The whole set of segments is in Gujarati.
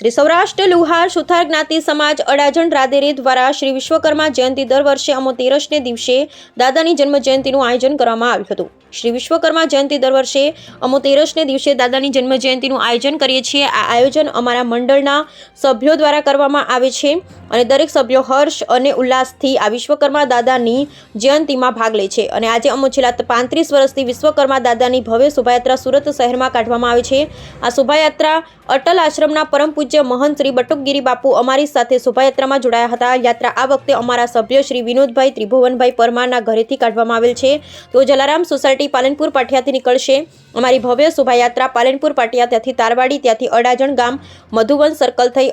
શ્રી સૌરાષ્ટ્ર લુહાર સુથાર જ્ઞાતિ સમાજ અડાજણ રાદેરી દ્વારા શ્રી વિશ્વકર્મા જયંતિ દર વર્ષે અમો 13ને દિવસે દાદાની જન્મ જયંતિનું આયોજન કરવામાં આવ્યું હતું। શ્રી વિશ્વકર્મા જયંતિ દર વર્ષે અમો 13ને દિવસે દાદાની જન્મ જયંતિનું આયોજન કરીએ છીએ। આ આયોજન અમારા મંડળના સભ્યો દ્વારા કરવામાં આવે છે અને દરેક સભ્યો હર્ષ અને ઉલ્લાસથી આ વિશ્વકર્મા દાદાની જયંતિમાં ભાગ લે છે અને આજે અમો છેલ્લા 35 વર્ષથી વિશ્વકર્મા દાદાની ભવ્ય શોભાયાત્રા સુરત શહેરમાં કાઢવામાં આવે છે। આ શોભાયાત્રા અટલ આશ્રમના પરમ પૂજ્ય મહંત શ્રી બટુકગીરી બાપુ અમારી સાથે શોભાયાત્રામાં જોડાયા હતા। યાત્રા આ વખતે અમારા સભ્ય શ્રી વિનોદભાઈ ત્રિભુવનભાઈ પરમારના ઘરેથી કાઢવામાં આવેલ છે। તો જલારામ સોસાયટી પાલનપુર પાટિયાથી નીકળશે। અમારી ભવ્ય શોભાયાત્રા પાલનપુર પાટિયા, ત્યાંથી તારવાડી, ત્યાંથી અડાજણ ગામ, મધુવન સર્કલ થઈ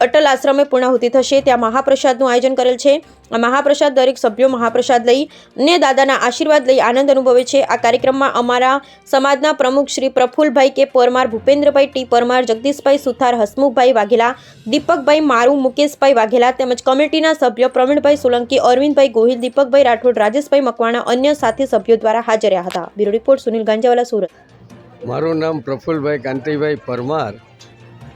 અટલ આશ્રમે પૂર્ણાહુતિ થશે। ત્યાં મહાપ્રસાદનું આયોજન કરેલ છે। આ મહાપ્રસાદ દરેક સભ્યો મહાપ્રસાદ લઈને દાદાના આશીર્વાદ લઈ આનંદ અનુભવે છે। આ કાર્યક્રમમાં અમારા સમાજના પ્રમુખ શ્રી પ્રફુલભાઈ કે પરમાર, ભૂપેન્દ્રભાઈ ટી પરમાર, જગદીશભાઈ સુથાર, હસમુખભાઈ વાઘેલા, દીપકભાઈ મારુ, મુકેશભાઈ વાઘેલા તેમજ કમિટીના સભ્યો પ્રવીણભાઈ સોલંકી, અરવિંદભાઈ ગોહિલ, દીપકભાઈ રાઠોડ, રાજેશભાઈ મકવાણા અન્ય સાથી સભ્યો દ્વારા હાજર રહ્યા હતા। Bureau report Sunil Ganjawala, Surat. મારું નામ પ્રફુલભાઈ કાંતિભાઈ પરમાર।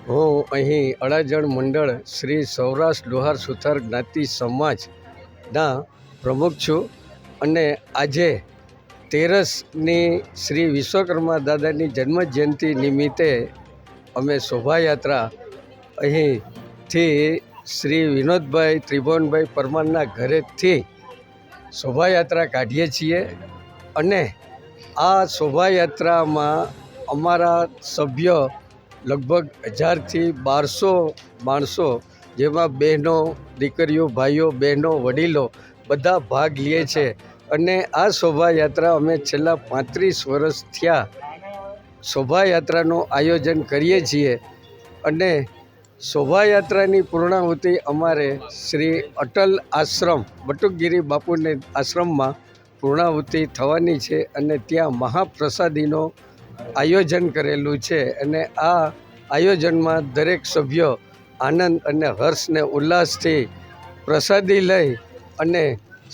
હું અહીં અડાજણ મંડળ શ્રી સૌરાષ્ટ્ર લુહાર સુથાર જ્ઞાતિ સમાજના પ્રમુખ છું અને આજે 13ની શ્રી વિશ્વકર્મા દાદાની જન્મજયંતિ નિમિત્તે અમે શોભાયાત્રા અહીંથી શ્રી વિનોદભાઈ ત્રિભુવનભાઈ પરમારના ઘરેથી શોભાયાત્રા કાઢીએ છીએ અને આ શોભાયાત્રામાં અમારા સભ્યો લગભગ 1000થી 1200 માણસો, જેમાં બહેનો, દીકરીઓ, ભાઈઓ, બહેનો, વડીલો બધા ભાગ લે છે અને આ શોભાયાત્રા અમે છેલ્લા 35 વર્ષ થયા શોભાયાત્રાનું આયોજન કરીએ છીએ અને શોભાયાત્રાની પૂર્ણાહુતિ અમારે શ્રી અટલ આશ્રમ બટુકગીરી બાપુને આશ્રમમાં પૂર્ણાહુતિ થવાની છે અને ત્યાં મહાપ્રસાદીનો આયોજન કરેલું છે અને આ આયોજનમાં દરેક સભ્યો આનંદ અને હર્ષને ઉલ્લાસથી પ્રસાદી લઈ અને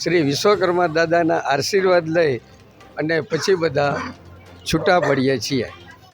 શ્રી વિશ્વકર્મા દાદાના આશીર્વાદ લઈ અને પછી બધા છૂટા પડીએ છીએ।